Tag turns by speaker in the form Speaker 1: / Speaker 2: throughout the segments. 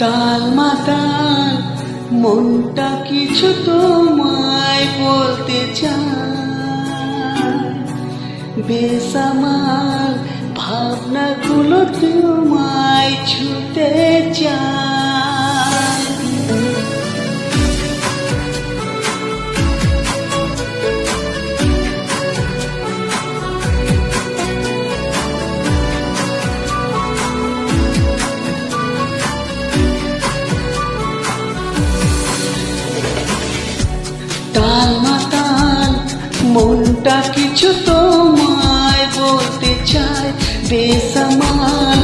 Speaker 1: টাল মাতাল মনটা কিছু তোমায় বলতে চায়, বেসামাল ভাবনাগুলো তোমায় ছুতে চায়। টাল মাতাল মনটা কিছু তোমায় বলতে চায়, বেসামাল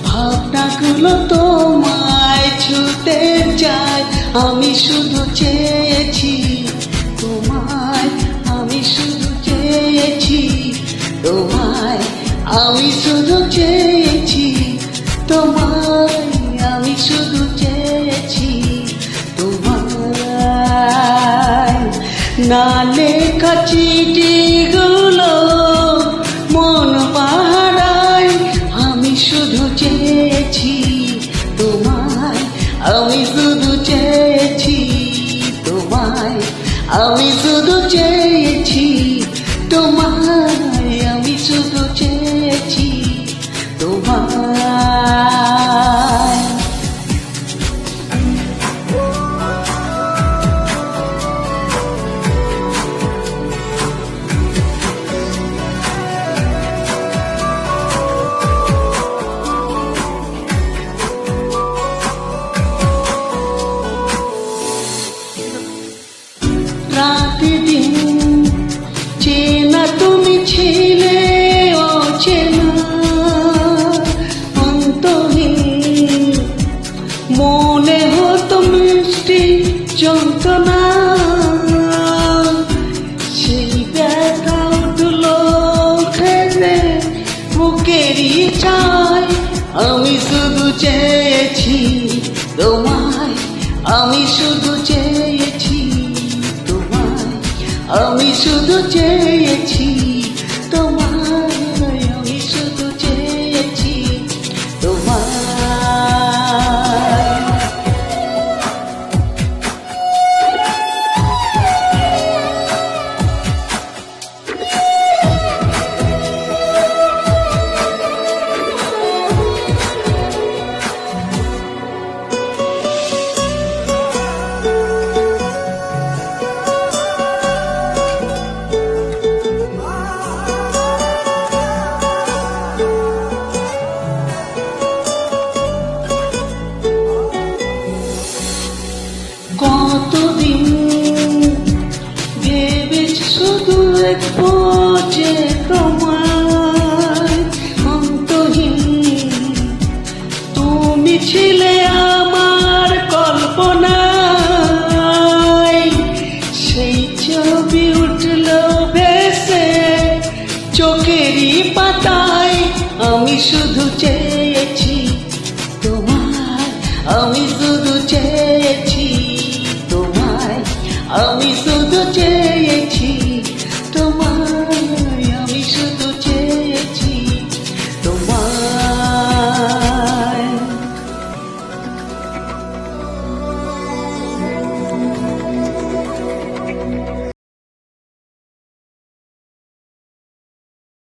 Speaker 1: ভাবনাগুলো তোমায় ছুতে চায়। আমি শুধু চেয়েছি তোমায়, আমি শুধু চেয়েছি তোমায়, আমি শুধু চেয়েছি তোমায়, আমি শুধু চেয়েছি তোমায়। না লেখা চিঠিগুলো মন পাহারায়, আমি শুধু চেয়েছি তোমায়, আমি শুধু চেয়েছি তোমায়, আমি শুধু চেয়েছি তোমায়, আমি শুধু চেয়েছি তোমায়। রাতে দিন চেনা তুমি ছিলে অচেনা, অন্তহীন মনে হতো মিষ্টি যন্ত্রণা। সেই ব্যথা উঠলো খেলে বুকেরই চাই, আমি শুধু চেয়েছি তোমায়, আমি শুধু চেয়েছি তোমায়, আমি শুধু চেয়েছি তোমায়, আমি শুধু চেয়েছি তোমায়। কতদিন ভেবেছি শুধু দেখবো যে তোমায়, অন্তহীন তুমি ছিলে আমার কল্পনায়। সেই ছবি উঠলো ভেসে চোখেরই পাতায়, আমি শুধু